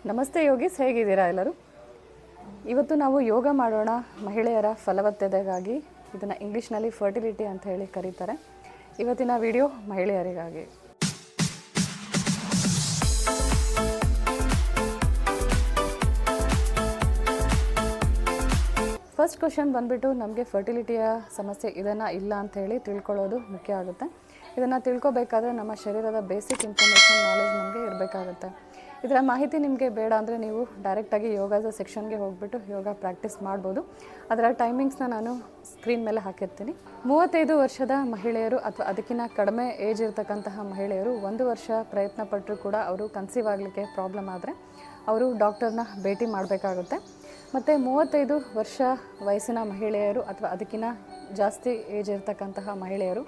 ನಮಸ್ತೆ ಯೋಗೀಸ್, ಹೇಗಿದ್ದೀರಾ ಎಲ್ಲರೂ? ಇವತ್ತು ನಾವು ಯೋಗ ಮಾಡೋಣ ಮಹಿಳೆಯರ ಫಲವತ್ತತೆಗಾಗಿ. ಇದನ್ನು ಇಂಗ್ಲೀಷ್ನಲ್ಲಿ ಫರ್ಟಿಲಿಟಿ ಅಂತ ಹೇಳಿ ಕರೀತಾರೆ. ಇವತ್ತಿನ ವಿಡಿಯೋ ಮಹಿಳೆಯರಿಗಾಗಿ. ಫಸ್ಟ್ ಕ್ವಶನ್ ಬಂದುಬಿಟ್ಟು, ನಮಗೆ ಫರ್ಟಿಲಿಟಿಯ ಸಮಸ್ಯೆ ಇದನ್ನು ಇಲ್ಲ ಅಂತ ಹೇಳಿ ತಿಳ್ಕೊಳ್ಳೋದು ಮುಖ್ಯ ಆಗುತ್ತೆ. ಇದನ್ನು ತಿಳ್ಕೊಬೇಕಾದ್ರೆ ನಮ್ಮ ಶರೀರದ ಬೇಸಿಕ್ ಇನ್ಫಾರ್ಮೇಷನ್ ನಾಲೆಜ್ ನಮಗೆ ಇರಬೇಕಾಗುತ್ತೆ. ಇದರ ಮಾಹಿತಿ ನಿಮಗೆ ಬೇಡ ಅಂದರೆ ನೀವು ಡೈರೆಕ್ಟಾಗಿ ಯೋಗದ ಸೆಕ್ಷನ್ಗೆ ಹೋಗ್ಬಿಟ್ಟು ಯೋಗ ಪ್ರಾಕ್ಟೀಸ್ ಮಾಡ್ಬೋದು. ಅದರ ಟೈಮಿಂಗ್ಸ್ನ ನಾನು ಸ್ಕ್ರೀನ್ ಮೇಲೆ ಹಾಕಿರ್ತೀನಿ. 35 ವರ್ಷದ ಮಹಿಳೆಯರು ಅಥವಾ ಅದಕ್ಕಿಂತ ಕಡಿಮೆ ಏಜ್ ಇರತಕ್ಕಂತಹ ಮಹಿಳೆಯರು 1 ವರ್ಷ ಪ್ರಯತ್ನ ಪಟ್ಟರೂ ಕೂಡ ಅವರು ಕನ್ಸೀವ್ ಆಗಲಿಕ್ಕೆ ಪ್ರಾಬ್ಲಮ್ ಆದರೆ ಅವರು ಡಾಕ್ಟರ್ನ ಭೇಟಿ ಮಾಡಬೇಕಾಗುತ್ತೆ. ಮತ್ತು 35 ವರ್ಷ ವಯಸ್ಸಿನ ಮಹಿಳೆಯರು ಅಥವಾ ಅದಕ್ಕಿಂತ ಜಾಸ್ತಿ ಏಜ್ ಇರತಕ್ಕಂತಹ ಮಹಿಳೆಯರು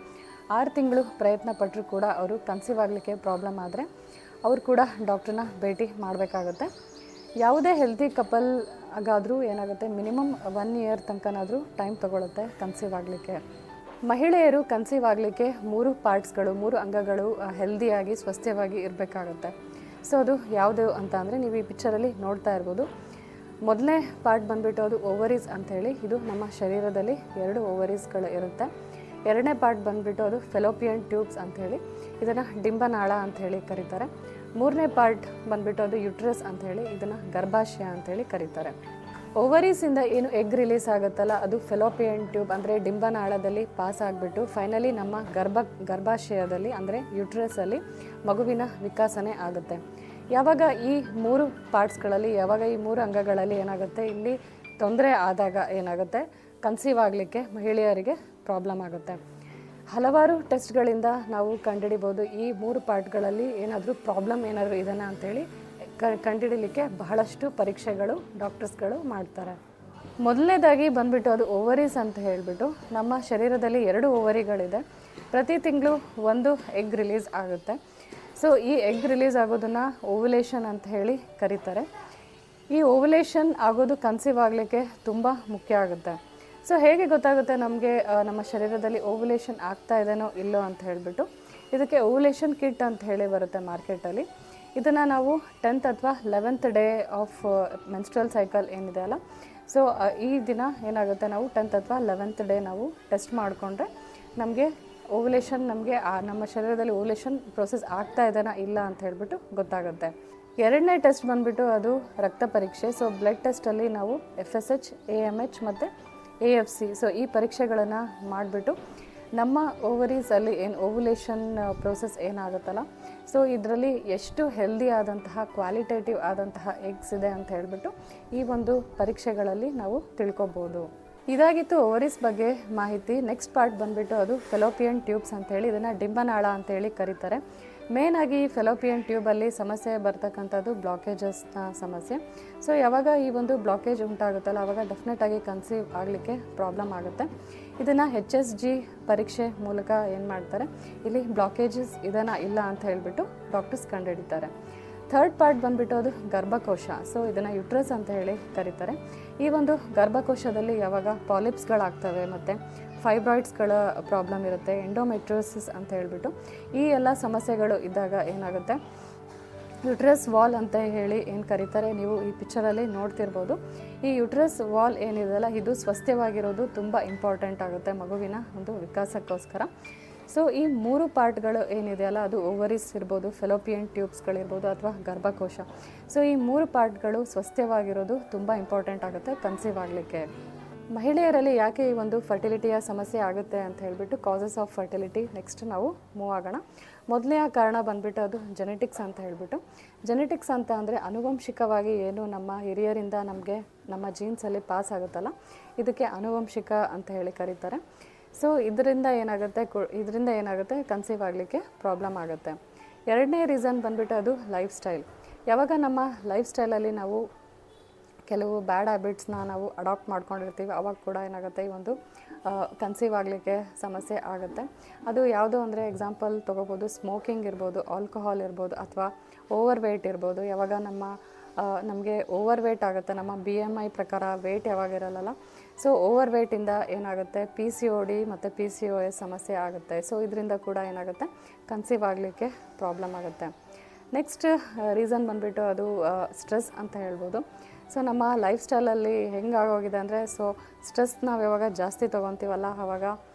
6 ತಿಂಗಳು ಪ್ರಯತ್ನ ಪಟ್ಟರೂ ಕೂಡ ಅವರು ಕನ್ಸೀವ್ ಆಗಲಿಕ್ಕೆ ಪ್ರಾಬ್ಲಮ್ ಆದರೆ ಅವರು ಕೂಡ ಡಾಕ್ಟ್ರನ್ನ ಭೇಟಿ ಮಾಡಬೇಕಾಗುತ್ತೆ. ಯಾವುದೇ ಹೆಲ್ತಿ ಕಪಲ್ ಆಗಾದರೂ ಏನಾಗುತ್ತೆ, ಮಿನಿಮಮ್ 1 ಇಯರ್ ತನಕನಾದರೂ ಟೈಮ್ ತೊಗೊಳುತ್ತೆ ಕನ್ಸೀವ್ ಆಗಲಿಕ್ಕೆ. ಮಹಿಳೆಯರು ಕನ್ಸೀವ್ ಆಗಲಿಕ್ಕೆ 3 ಪಾರ್ಟ್ಸ್ಗಳು, 3 ಅಂಗಗಳು ಹೆಲ್ದಿಯಾಗಿ ಸ್ವಸ್ಥವಾಗಿ ಇರಬೇಕಾಗುತ್ತೆ. ಸೊ ಅದು ಯಾವುದು ಅಂತ ಅಂದರೆ ನೀವು ಈ ಪಿಕ್ಚರಲ್ಲಿ ನೋಡ್ತಾ ಇರ್ಬೋದು. ಮೊದಲನೇ ಪಾರ್ಟ್ ಬಂದುಬಿಟ್ಟು ಅದು ಓವರೀಸ್ ಅಂಥೇಳಿ, ಇದು ನಮ್ಮ ಶರೀರದಲ್ಲಿ 2 ಓವರೀಸ್ಗಳು ಇರುತ್ತೆ. ಎರಡನೇ ಪಾರ್ಟ್ ಬಂದುಬಿಟ್ಟು ಅದು ಫೆಲೋಪಿಯನ್ ಟ್ಯೂಬ್ಸ್ ಅಂಥೇಳಿ, ಇದನ್ನು ಡಿಂಬನಾಳ ಅಂಥೇಳಿ ಕರೀತಾರೆ. ಮೂರನೇ ಪಾರ್ಟ್ ಬಂದುಬಿಟ್ಟು ಅದು ಯುಟ್ರಸ್ ಅಂಥೇಳಿ, ಇದನ್ನು ಗರ್ಭಾಶಯ ಅಂಥೇಳಿ ಕರೀತಾರೆ. ಓವರೀಸಿಂದ ಏನು ಎಗ್ ರಿಲೀಸ್ ಆಗುತ್ತಲ್ಲ, ಅದು ಫೆಲೋಪಿಯನ್ ಟ್ಯೂಬ್ ಅಂದರೆ ಡಿಂಬನಾಳದಲ್ಲಿ ಪಾಸ್ ಆಗಿಬಿಟ್ಟು ಫೈನಲಿ ನಮ್ಮ ಗರ್ಭಾಶಯದಲ್ಲಿ ಅಂದರೆ ಯುಟ್ರಸಲ್ಲಿ ಮಗುವಿನ ವಿಕಾಸನೆ ಆಗುತ್ತೆ. ಯಾವಾಗ ಈ 3 ಪಾರ್ಟ್ಸ್ಗಳಲ್ಲಿ, ಯಾವಾಗ ಈ 3 ಅಂಗಗಳಲ್ಲಿ ಏನಾಗುತ್ತೆ, ಇಲ್ಲಿ ತೊಂದರೆ ಆದಾಗ ಏನಾಗುತ್ತೆ, ಕನ್ಸೀವ್ ಆಗಲಿಕ್ಕೆ ಮಹಿಳೆಯರಿಗೆ ಪ್ರಾಬ್ಲಮ್ ಆಗುತ್ತೆ. ಹಲವಾರು ಟೆಸ್ಟ್ಗಳಿಂದ ನಾವು ಕಂಡುಹಿಡಿಬೋದು ಈ 3 ಪಾರ್ಟ್ಗಳಲ್ಲಿ ಏನಾದರೂ ಪ್ರಾಬ್ಲಮ್ ಏನಾದರೂ ಇದನ್ನು ಅಂಥೇಳಿ ಕಂಡುಹಿಡಲಿಕ್ಕೆ ಬಹಳಷ್ಟು ಪರೀಕ್ಷೆಗಳು ಡಾಕ್ಟರ್ಸ್ಗಳು ಮಾಡ್ತಾರೆ. ಮೊದಲನೇದಾಗಿ ಬಂದುಬಿಟ್ಟು ಅದು ಓವರೀಸ್ ಅಂತ ಹೇಳಿಬಿಟ್ಟು, ನಮ್ಮ ಶರೀರದಲ್ಲಿ 2 ಓವರಿಗಳಿದೆ. ಪ್ರತಿ ತಿಂಗಳು 1 ಎಗ್ ರಿಲೀಸ್ ಆಗುತ್ತೆ. ಸೊ ಈ ಎಗ್ ರಿಲೀಸ್ ಆಗೋದನ್ನು ಓವ್ಯುಲೇಷನ್ ಅಂತ ಹೇಳಿ ಕರೀತಾರೆ. ಈ ಓವ್ಯುಲೇಷನ್ ಆಗೋದು ಕನ್ಸೀವ್ ಆಗಲಿಕ್ಕೆ ತುಂಬ ಮುಖ್ಯ ಆಗುತ್ತೆ. ಸೊ ಹೇಗೆ ಗೊತ್ತಾಗುತ್ತೆ ನಮಗೆ ನಮ್ಮ ಶರೀರದಲ್ಲಿ ಓವ್ಯುಲೇಷನ್ ಆಗ್ತಾ ಇದೆನೋ ಇಲ್ಲೋ ಅಂತ ಹೇಳಿಬಿಟ್ಟು, ಇದಕ್ಕೆ ಓವ್ಯುಲೇಷನ್ ಕಿಟ್ ಅಂತ ಹೇಳಿ ಬರುತ್ತೆ ಮಾರ್ಕೆಟಲ್ಲಿ. ಇದನ್ನು ನಾವು 10th ಅಥವಾ 11th day of menstrual cycle ಏನಿದೆ ಅಲ್ಲ, ಸೊ ಈ ದಿನ ಏನಾಗುತ್ತೆ, ನಾವು 10th ಅಥವಾ 11th ಡೇ ನಾವು ಟೆಸ್ಟ್ ಮಾಡಿಕೊಂಡ್ರೆ ನಮಗೆ ಓವ್ಯುಲೇಷನ್, ನಮಗೆ ನಮ್ಮ ಶರೀರದಲ್ಲಿ ಓವ್ಯುಲೇಷನ್ ಪ್ರೋಸೆಸ್ ಆಗ್ತಾ ಇದೆನಾ ಇಲ್ಲ ಅಂತ ಹೇಳಿಬಿಟ್ಟು ಗೊತ್ತಾಗುತ್ತೆ. ಎರಡನೇ ಟೆಸ್ಟ್ ಬಂದುಬಿಟ್ಟು ಅದು ರಕ್ತ ಪರೀಕ್ಷೆ. ಸೊ ಬ್ಲಡ್ ಟೆಸ್ಟಲ್ಲಿ ನಾವು FSH, AMH ಮತ್ತು AFC, ಸೊ ಈ ಪರೀಕ್ಷೆಗಳನ್ನು ಮಾಡಿಬಿಟ್ಟು ನಮ್ಮ ಓವರೀಸಲ್ಲಿ ಏನು ಓವ್ಯುಲೇಷನ್ ಪ್ರೋಸೆಸ್ ಏನಾಗುತ್ತಲ್ಲ, ಸೊ ಇದರಲ್ಲಿ ಎಷ್ಟು ಹೆಲ್ದಿ ಆದಂತಹ ಕ್ವಾಲಿಟೇಟಿವ್ ಆದಂತಹ ಎಗ್ಸ್ ಇದೆ ಅಂತ ಹೇಳಿಬಿಟ್ಟು ಈ ಒಂದು ಪರೀಕ್ಷೆಗಳಲ್ಲಿ ನಾವು ತಿಳ್ಕೊಬೋದು. ಇದಾಗಿತ್ತು ಓವರೀಸ್ ಬಗ್ಗೆ ಮಾಹಿತಿ. ನೆಕ್ಸ್ಟ್ ಪಾರ್ಟ್ ಬಂದುಬಿಟ್ಟು ಅದು ಫೆಲೋಪಿಯನ್ ಟ್ಯೂಬ್ಸ್ ಅಂಥೇಳಿ, ಇದನ್ನು ಡಿಂಬನಾಳ ಅಂತೇಳಿ ಕರೀತಾರೆ. ಮೇನಾಗಿ ಈ ಫೆಲೋಪಿಯನ್ ಟ್ಯೂಬಲ್ಲಿ ಸಮಸ್ಯೆ ಬರ್ತಕ್ಕಂಥದ್ದು ಬ್ಲಾಕೇಜಸ್ನ ಸಮಸ್ಯೆ. ಸೊ ಯಾವಾಗ ಈ ಒಂದು ಬ್ಲಾಕೇಜ್ ಉಂಟಾಗುತ್ತಲ್ಲ, ಆವಾಗ ಡೆಫಿನೆಟಾಗಿ ಕನ್ಸೀವ್ ಆಗಲಿಕ್ಕೆ ಪ್ರಾಬ್ಲಮ್ ಆಗುತ್ತೆ. ಇದನ್ನು HSG ಪರೀಕ್ಷೆ ಮೂಲಕ ಏನು ಮಾಡ್ತಾರೆ, ಇಲ್ಲಿ ಬ್ಲಾಕೇಜಸ್ ಇದನ್ನು ಇಲ್ಲ ಅಂತ ಹೇಳಿಬಿಟ್ಟು ಡಾಕ್ಟರ್ಸ್ ಕಂಡುಹಿಡಿತಾರೆ. ಥರ್ಡ್ ಪಾರ್ಟ್ ಬಂದುಬಿಟ್ಟು ಅದು ಗರ್ಭಕೋಶ. ಸೊ ಇದನ್ನು ಯುಟ್ರಸ್ ಅಂತ ಹೇಳಿ ಕರೀತಾರೆ. ಈ ಒಂದು ಗರ್ಭಕೋಶದಲ್ಲಿ ಯಾವಾಗ ಪಾಲಿಪ್ಸ್ಗಳಾಗ್ತವೆ ಮತ್ತು ಫೈಬ್ರಾಯ್ಡ್ಸ್ಗಳ ಪ್ರಾಬ್ಲಮ್ ಇರುತ್ತೆ, ಎಂಡೋಮೆಟ್ರಿಯೋಸಿಸ್ ಅಂತ ಹೇಳಿಬಿಟ್ಟು ಈ ಎಲ್ಲ ಸಮಸ್ಯೆಗಳು ಇದ್ದಾಗ ಏನಾಗುತ್ತೆ, ಯುಟ್ರಸ್ ವಾಲ್ ಅಂತ ಹೇಳಿ ಏನು ಕರೀತಾರೆ, ನೀವು ಈ ಪಿಕ್ಚರಲ್ಲಿ ನೋಡ್ತಿರ್ಬೋದು. ಈ ಯುಟ್ರಸ್ ವಾಲ್ ಏನಿದೆಯಲ್ಲ, ಇದು ಸ್ವಸ್ಥವಾಗಿರೋದು ತುಂಬ ಇಂಪಾರ್ಟೆಂಟ್ ಆಗುತ್ತೆ ಮಗುವಿನ ಒಂದು ವಿಕಾಸಕ್ಕೋಸ್ಕರ. ಸೊ ಈ 3 ಪಾರ್ಟ್ಗಳು ಏನಿದೆಯಲ್ಲ, ಅದು ಓವರೀಸ್ ಇರ್ಬೋದು, ಫೆಲೋಪಿಯನ್ ಟ್ಯೂಬ್ಸ್ಗಳಿರ್ಬೋದು ಅಥವಾ ಗರ್ಭಕೋಶ. ಸೊ ಈ 3 ಪಾರ್ಟ್ಗಳು ಸ್ವಸ್ಥವಾಗಿರೋದು ತುಂಬ ಇಂಪಾರ್ಟೆಂಟ್ ಆಗುತ್ತೆ ಕನ್ಸೀವ್ ಆಗಲಿಕ್ಕೆ. ಮಹಿಳೆಯರಲ್ಲಿ ಯಾಕೆ ಈ ಒಂದು ಫರ್ಟಿಲಿಟಿಯ ಸಮಸ್ಯೆ ಆಗುತ್ತೆ ಅಂತ ಹೇಳಿಬಿಟ್ಟು ಕಾಸಸ್ ಆಫ್ ಫರ್ಟಿಲಿಟಿ ನೆಕ್ಸ್ಟ್ ನಾವು ಮೂವ್ ಆಗೋಣ. ಮೊದಲನೆಯ ಕಾರಣ ಬಂದುಬಿಟ್ಟು ಅದು ಜೆನೆಟಿಕ್ಸ್ ಅಂತ ಹೇಳಿಬಿಟ್ಟು. ಜೆನೆಟಿಕ್ಸ್ ಅಂತ ಅಂದರೆ ಆನುವಂಶಿಕವಾಗಿ ಏನು ನಮ್ಮ ಹಿರಿಯರಿಂದ ನಮಗೆ ನಮ್ಮ ಜೀನ್ಸಲ್ಲಿ ಪಾಸ್ ಆಗುತ್ತಲ್ಲ, ಇದಕ್ಕೆ ಆನುವಂಶಿಕ ಅಂತ ಹೇಳಿ ಕರೀತಾರೆ. ಸೊ ಇದರಿಂದ ಏನಾಗುತ್ತೆ ಕನ್ಸೀವ್ ಆಗಲಿಕ್ಕೆ ಪ್ರಾಬ್ಲಮ್ ಆಗುತ್ತೆ. ಎರಡನೇ ರೀಸನ್ ಬಂದುಬಿಟ್ಟು ಅದು ಲೈಫ್ ಸ್ಟೈಲ್. ಯಾವಾಗ ನಮ್ಮ ಲೈಫ್ ಸ್ಟೈಲಲ್ಲಿ ನಾವು ಕೆಲವು ಬ್ಯಾಡ್ ಹ್ಯಾಬಿಟ್ಸ್ನ ನಾವು ಅಡಾಪ್ಟ್ ಮಾಡ್ಕೊಂಡಿರ್ತೀವಿ, ಅವಾಗ ಕೂಡ ಏನಾಗುತ್ತೆ, ಈ ಒಂದು ಕನ್ಸೀವ್ ಆಗಲಿಕ್ಕೆ ಸಮಸ್ಯೆ ಆಗುತ್ತೆ. ಅದು ಯಾವುದು ಅಂದರೆ ಎಕ್ಸಾಂಪಲ್ ತೊಗೋಬೋದು, ಸ್ಮೋಕಿಂಗ್ ಇರ್ಬೋದು, ಆಲ್ಕೋಹಾಲ್ ಇರ್ಬೋದು, ಅಥವಾ ಓವರ್ ವೇಟ್ ಇರ್ಬೋದು. ಯಾವಾಗ ನಮಗೆ ಓವರ್ ವೇಟ್ ಆಗುತ್ತೆ, ನಮ್ಮ BMI ಪ್ರಕಾರ ವೇಟ್ ಯಾವಾಗ ಇರಲ್ಲ, ಸೊ ಓವರ್ ವೇಟಿಂದ ಏನಾಗುತ್ತೆ, PCOD ಮತ್ತು PCOS ಸಮಸ್ಯೆ ಆಗುತ್ತೆ. ಸೊ ಇದರಿಂದ ಕೂಡ ಏನಾಗುತ್ತೆ, ಕನ್ಸೀವ್ ಆಗಲಿಕ್ಕೆ ಪ್ರಾಬ್ಲಮ್ ಆಗುತ್ತೆ. ನೆಕ್ಸ್ಟ್ ರೀಸನ್ ಬಂದುಬಿಟ್ಟು ಅದು ಸ್ಟ್ರೆಸ್ ಅಂತ ಹೇಳ್ಬೋದು. ಸೊ ನಮ್ಮ ಲೈಫ್ ಸ್ಟೈಲಲ್ಲಿ ಹೆಂಗಾಗೋಗಿದೆ ಅಂದರೆ, ಸೊ ಸ್ಟ್ರೆಸ್ ನಾವು ಯಾವಾಗ ಜಾಸ್ತಿ ತೊಗೊತೀವಲ್ಲ ಆವಾಗ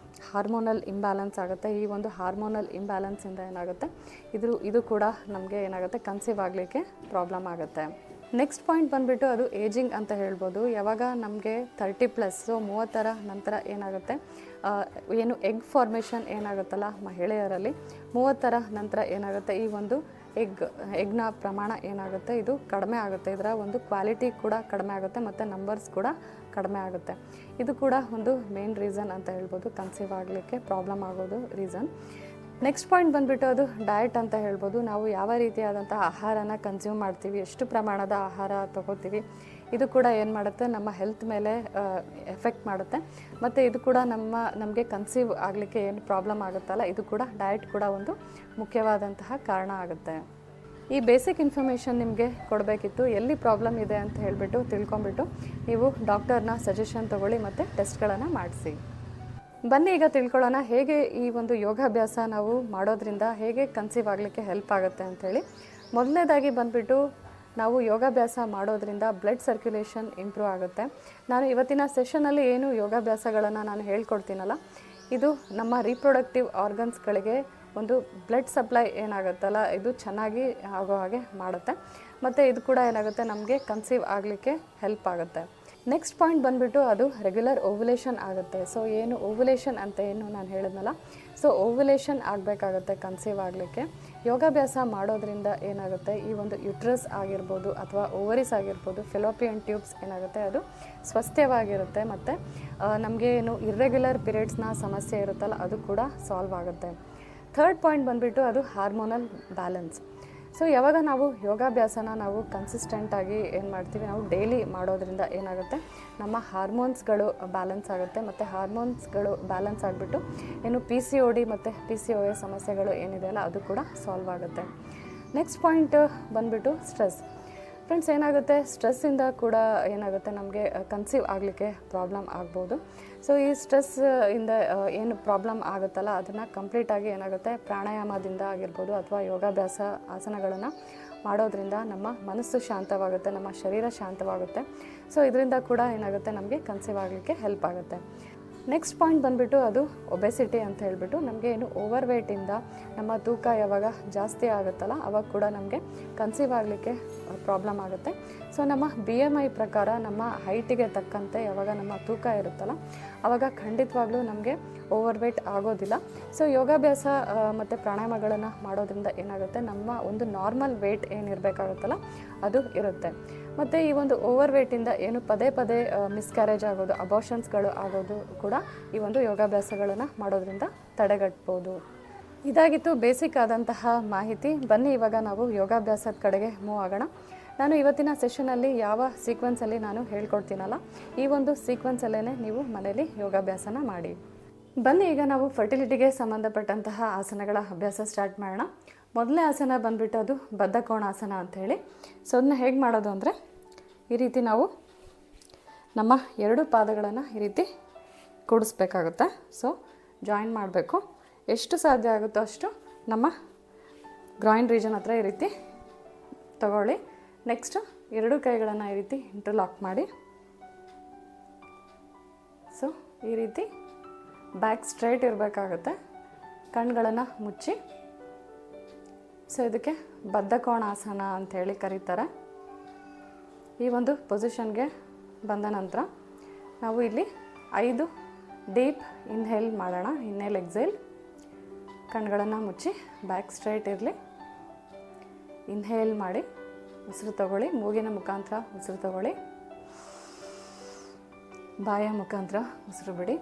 ಹಾರ್ಮೋನಲ್ ಇಂಬ್ಯಾಲೆನ್ಸ್ ಆಗುತ್ತೆ. ಈ ಒಂದು ಹಾರ್ಮೋನಲ್ ಇಂಬ್ಯಾಲೆನ್ಸಿಂದ ಏನಾಗುತ್ತೆ, ಇದು ಕೂಡ ನಮಗೆ ಏನಾಗುತ್ತೆ, ಕನ್ಸೀವ್ ಆಗಲಿಕ್ಕೆ ಪ್ರಾಬ್ಲಮ್ ಆಗುತ್ತೆ. ನೆಕ್ಸ್ಟ್ ಪಾಯಿಂಟ್ ಬಂದುಬಿಟ್ಟು ಅದು ಏಜಿಂಗ್ ಅಂತ ಹೇಳ್ಬೋದು. ಯಾವಾಗ ನಮಗೆ 30+, ಸೊ 30ರ ನಂತರ ಏನಾಗುತ್ತೆ, ಏನು ಎಗ್ ಫಾರ್ಮೇಷನ್ ಏನಾಗುತ್ತಲ್ಲ ಮಹಿಳೆಯರಲ್ಲಿ, 30ರ ನಂತರ ಏನಾಗುತ್ತೆ, ಈ ಒಂದು ಎಗ್ನ ಪ್ರಮಾಣ ಏನಾಗುತ್ತೆ, ಇದು ಕಡಿಮೆ ಆಗುತ್ತೆ. ಇದರ ಒಂದು ಕ್ವಾಲಿಟಿ ಕೂಡ ಕಡಿಮೆ ಆಗುತ್ತೆ ಮತ್ತು ನಂಬರ್ಸ್ ಕೂಡ ಕಡಿಮೆ ಆಗುತ್ತೆ. ಇದು ಕೂಡ ಒಂದು ಮೇನ್ ರೀಸನ್ ಅಂತ ಹೇಳ್ಬೋದು, ಕನ್ಸೀವ್ ಆಗಲಿಕ್ಕೆ ಪ್ರಾಬ್ಲಮ್ ಆಗೋದು ರೀಸನ್. ನೆಕ್ಸ್ಟ್ ಪಾಯಿಂಟ್ ಬಂದುಬಿಟ್ಟು ಅದು ಡಯಟ್ ಅಂತ ಹೇಳ್ಬೋದು. ನಾವು ಯಾವ ರೀತಿಯಾದಂಥ ಆಹಾರನ ಕನ್ಸ್ಯೂಮ್ ಮಾಡ್ತೀವಿ, ಎಷ್ಟು ಪ್ರಮಾಣದ ಆಹಾರ ತೊಗೋತೀವಿ, ಇದು ಕೂಡ ಏನು ಮಾಡುತ್ತೆ, ನಮ್ಮ ಹೆಲ್ತ್ ಮೇಲೆ ಎಫೆಕ್ಟ್ ಮಾಡುತ್ತೆ. ಮತ್ತು ಇದು ಕೂಡ ನಮಗೆ ಕನ್ಸೀವ್ ಆಗಲಿಕ್ಕೆ ಏನು ಪ್ರಾಬ್ಲಮ್ ಆಗುತ್ತಲ್ಲ, ಇದು ಕೂಡ ಡಯಟ್ ಕೂಡ ಒಂದು ಮುಖ್ಯವಾದಂತಹ ಕಾರಣ ಆಗುತ್ತೆ. ಈ ಬೇಸಿಕ್ ಇನ್ಫಾರ್ಮೇಷನ್ ನಿಮಗೆ ಕೊಡಬೇಕಿತ್ತು. ಎಲ್ಲಿ ಪ್ರಾಬ್ಲಮ್ ಇದೆ ಅಂತ ಹೇಳಿಬಿಟ್ಟು ತಿಳ್ಕೊಂಬಿಟ್ಟು ನೀವು ಡಾಕ್ಟರ್ನ ಸಜೆಷನ್ ತೊಗೊಳ್ಳಿ ಮತ್ತು ಟೆಸ್ಟ್ಗಳನ್ನು ಮಾಡಿಸಿ. ಬನ್ನಿ ಈಗ ತಿಳ್ಕೊಳ್ಳೋಣ ಹೇಗೆ ಈ ಒಂದು ಯೋಗಾಭ್ಯಾಸ ನಾವು ಮಾಡೋದ್ರಿಂದ ಹೇಗೆ ಕನ್ಸೀವ್ ಆಗಲಿಕ್ಕೆ ಹೆಲ್ಪ್ ಆಗುತ್ತೆ ಅಂಥೇಳಿ. ಮೊದಲನೇದಾಗಿ ಬಂದುಬಿಟ್ಟು ನಾವು ಯೋಗಾಭ್ಯಾಸ ಮಾಡೋದ್ರಿಂದ ಬ್ಲಡ್ ಸರ್ಕ್ಯುಲೇಷನ್ ಇಂಪ್ರೂವ್ ಆಗುತ್ತೆ. ನಾನು ಇವತ್ತಿನ ಸೆಷನಲ್ಲಿ ಏನು ಯೋಗಾಭ್ಯಾಸಗಳನ್ನು ನಾನು ಹೇಳ್ಕೊಡ್ತೀನಲ್ಲ, ಇದು ನಮ್ಮ ರೀಪ್ರೊಡಕ್ಟಿವ್ ಆರ್ಗನ್ಸ್ಗಳಿಗೆ ಒಂದು ಬ್ಲಡ್ ಸಪ್ಲೈ ಏನಾಗುತ್ತಲ್ಲ, ಇದು ಚೆನ್ನಾಗಿ ಆಗೋ ಹಾಗೆ ಮಾಡುತ್ತೆ. ಮತ್ತು ಇದು ಕೂಡ ಏನಾಗುತ್ತೆ, ನಮಗೆ ಕನ್ಸೀವ್ ಆಗಲಿಕ್ಕೆ ಹೆಲ್ಪ್ ಆಗುತ್ತೆ. ನೆಕ್ಸ್ಟ್ ಪಾಯಿಂಟ್ ಬಂದುಬಿಟ್ಟು ಅದು ರೆಗ್ಯುಲರ್ ಓವ್ಯುಲೇಷನ್ ಆಗುತ್ತೆ. ಸೊ ಏನು ಓವ್ಯುಲೇಷನ್ ಅಂತ ಏನು ನಾನು ಹೇಳಿದ್ನಲ್ಲ, ಸೊ ಓವ್ಯುಲೇಷನ್ ಆಗಬೇಕಾಗುತ್ತೆ ಕನ್ಸೀವ್ ಆಗಲಿಕ್ಕೆ. ಯೋಗಾಭ್ಯಾಸ ಮಾಡೋದ್ರಿಂದ ಏನಾಗುತ್ತೆ, ಈ ಒಂದು ಯುಟ್ರಸ್ ಆಗಿರ್ಬೋದು ಅಥವಾ ಓವರೀಸ್ ಆಗಿರ್ಬೋದು, ಫೆಲೋಪಿಯನ್ ಟ್ಯೂಬ್ಸ್ ಏನಾಗುತ್ತೆ, ಅದು ಸ್ವಸ್ಥವಾಗಿರುತ್ತೆ. ಮತ್ತು ನಮಗೆ ಏನು ಇರ್ರೆಗ್ಯುಲರ್ ಪೀರಿಯಡ್ಸ್ನ ಸಮಸ್ಯೆ ಇರುತ್ತಲ್ಲ, ಅದು ಕೂಡ ಸಾಲ್ವ್ ಆಗುತ್ತೆ. ಥರ್ಡ್ ಪಾಯಿಂಟ್ ಬಂದುಬಿಟ್ಟು ಅದು ಹಾರ್ಮೋನಲ್ ಬ್ಯಾಲೆನ್ಸ್. ಸೊ ಯಾವಾಗ ನಾವು ಯೋಗಾಭ್ಯಾಸನ ನಾವು ಕನ್ಸಿಸ್ಟೆಂಟಾಗಿ ಏನು ಮಾಡ್ತೀವಿ, ನಾವು ಡೈಲಿ ಮಾಡೋದ್ರಿಂದ ಏನಾಗುತ್ತೆ, ನಮ್ಮ ಹಾರ್ಮೋನ್ಸ್ಗಳು ಬ್ಯಾಲೆನ್ಸ್ ಆಗುತ್ತೆ. ಮತ್ತು ಹಾರ್ಮೋನ್ಸ್ಗಳು ಬ್ಯಾಲೆನ್ಸ್ ಆಗಿಬಿಟ್ಟು ಏನು PCOD ಮತ್ತು PCOS ಸಮಸ್ಯೆಗಳು ಏನಿದೆಯಲ್ಲ, ಅದು ಕೂಡ ಸಾಲ್ವ್ ಆಗುತ್ತೆ. ನೆಕ್ಸ್ಟ್ ಪಾಯಿಂಟ್ ಬಂದುಬಿಟ್ಟು ಸ್ಟ್ರೆಸ್. ಫ್ರೆಂಡ್ಸ್, ಏನಾಗುತ್ತೆ, ಸ್ಟ್ರೆಸ್ಸಿಂದ ಕೂಡ ಏನಾಗುತ್ತೆ, ನಮಗೆ ಕನ್ಸೀವ್ ಆಗಲಿಕ್ಕೆ ಪ್ರಾಬ್ಲಮ್ ಆಗ್ಬೋದು. ಸೊ ಈ ಸ್ಟ್ರೆಸ್ ಇಂದ ಏನು ಪ್ರಾಬ್ಲಮ್ ಆಗುತ್ತಲ್ಲ, ಅದನ್ನು ಕಂಪ್ಲೀಟಾಗಿ ಏನಾಗುತ್ತೆ, ಪ್ರಾಣಾಯಾಮದಿಂದ ಆಗಿರ್ಬೋದು ಅಥವಾ ಯೋಗಾಭ್ಯಾಸ ಆಸನಗಳನ್ನು ಮಾಡೋದ್ರಿಂದ ನಮ್ಮ ಮನಸ್ಸು ಶಾಂತವಾಗುತ್ತೆ, ನಮ್ಮ ಶರೀರ ಶಾಂತವಾಗುತ್ತೆ. ಸೊ ಇದರಿಂದ ಕೂಡ ಏನಾಗುತ್ತೆ, ನಮಗೆ ಕನ್ಸೀವ್ ಆಗಲಿಕ್ಕೆ ಹೆಲ್ಪ್ ಆಗುತ್ತೆ. ನೆಕ್ಸ್ಟ್ ಪಾಯಿಂಟ್ ಬಂದುಬಿಟ್ಟು ಅದು ಒಬೆಸಿಟಿ ಅಂತ ಹೇಳಿಬಿಟ್ಟು, ನಮಗೆ ಏನು ಓವರ್ ವೇಟಿಂದ ನಮ್ಮ ತೂಕ ಯಾವಾಗ ಜಾಸ್ತಿ ಆಗುತ್ತಲ್ಲ, ಅವಾಗ ಕೂಡ ನಮಗೆ ಕನ್ಸೀವ್ ಆಗಲಿಕ್ಕೆ ಪ್ರಾಬ್ಲಮ್ ಆಗುತ್ತೆ. ಸೊ ನಮ್ಮ BMI ಪ್ರಕಾರ ನಮ್ಮ ಹೈಟಿಗೆ ತಕ್ಕಂತೆ ಯಾವಾಗ ನಮ್ಮ ತೂಕ ಇರುತ್ತಲ್ಲ, ಆವಾಗ ಖಂಡಿತವಾಗ್ಲೂ ನಮಗೆ ಓವರ್ ವೇಟ್ ಆಗೋದಿಲ್ಲ. ಸೊ ಯೋಗಾಭ್ಯಾಸ ಮತ್ತು ಪ್ರಾಣಾಯಾಮಗಳನ್ನು ಮಾಡೋದ್ರಿಂದ ಏನಾಗುತ್ತೆ, ನಮ್ಮ ಒಂದು ನಾರ್ಮಲ್ ವೇಟ್ ಏನಿರಬೇಕಾಗುತ್ತಲ್ಲ ಅದು ಇರುತ್ತೆ. ಮತ್ತು ಈ ಒಂದು ಓವರ್ ವೇಟಿಂದ ಏನು ಪದೇ ಮಿಸ್ಕ್ಯಾರೇಜ್ ಆಗೋದು, ಅಬಾರ್ಷನ್ಸ್ಗಳು ಆಗೋದು ಕೂಡ ಈ ಒಂದು ಯೋಗಾಭ್ಯಾಸಗಳನ್ನು ಮಾಡೋದ್ರಿಂದ ತಡೆಗಟ್ಬೋದು. ಇದಾಗಿತ್ತು ಬೇಸಿಕ್ ಆದಂತಹ ಮಾಹಿತಿ. ಬನ್ನಿ ಇವಾಗ ನಾವು ಯೋಗಾಭ್ಯಾಸದ ಕಡೆಗೆ ಮೂವ್ ಆಗೋಣ. ನಾನು ಇವತ್ತಿನ ಸೆಷನಲ್ಲಿ ಯಾವ ಸೀಕ್ವೆನ್ಸಲ್ಲಿ ನಾನು ಹೇಳ್ಕೊಡ್ತೀನಲ್ಲ, ಈ ಒಂದು ಸೀಕ್ವೆನ್ಸಲ್ಲೇ ನೀವು ಮನೇಲಿ ಯೋಗಾಭ್ಯಾಸನ ಮಾಡಿ. ಬನ್ನಿ ಈಗ ನಾವು ಫರ್ಟಿಲಿಟಿಗೆ ಸಂಬಂಧಪಟ್ಟಂತಹ ಆಸನಗಳ ಅಭ್ಯಾಸ ಸ್ಟಾರ್ಟ್ ಮಾಡೋಣ. ಮೊದಲನೇ ಆಸನ ಬಂದುಬಿಟ್ಟು ಅದು ಬದ್ಧಕೋಣಾಸನ ಅಂಥೇಳಿ. ಸೊ ಅದನ್ನ ಹೇಗೆ ಮಾಡೋದು ಅಂದರೆ, ಈ ರೀತಿ ನಾವು ನಮ್ಮ 2 ಪಾದಗಳನ್ನು ಈ ರೀತಿ ಕೂಡಿಸ್ಬೇಕಾಗುತ್ತೆ. ಸೊ ಜಾಯಿನ್ ಮಾಡಬೇಕು. ಎಷ್ಟು ಸಾಧ್ಯ ಆಗುತ್ತೋ ಅಷ್ಟು ನಮ್ಮ ಗ್ರಾಯಿನ್ ರೀಜನ್ ಹತ್ರ ಈ ರೀತಿ ತಗೊಳ್ಳಿ. ನೆಕ್ಸ್ಟು 2 ಕೈಗಳನ್ನು ಈ ರೀತಿ ಇಂಟರ್ಲಾಕ್ ಮಾಡಿ. ಸೊ ಈ ರೀತಿ ಬ್ಯಾಕ್ ಸ್ಟ್ರೈಟ್ ಇರಬೇಕಾಗುತ್ತೆ. ಕಣ್ಗಳನ್ನು ಮುಚ್ಚಿ. ಸೊ ಇದಕ್ಕೆ ಬದ್ಧಕೋಣಾಸನ ಅಂಥೇಳಿ ಕರೀತಾರೆ. ಈ ಒಂದು ಪೊಸಿಷನ್ಗೆ ಬಂದ ನಂತರ ನಾವು ಇಲ್ಲಿ 5 ಡೀಪ್ ಇನ್ಹೇಲ್ ಮಾಡೋಣ. Inhale exhale. ಕಣ್ಗಳನ್ನು ಮುಚ್ಚಿ ಬ್ಯಾಕ್ ಸ್ಟ್ರೈಟ್ ಇರಲಿ. ಇನ್ಹೇಲ್ ಮಾಡಿ ಉಸಿರು ತಗೊಳ್ಳಿ. ಮೂಗಿನ ಮುಖಾಂತರ ಉಸಿರು ತಗೊಳ್ಳಿ. ಬಾಯ ಮುಖಾಂತರ ಉಸಿರು ಬಿಡಿ.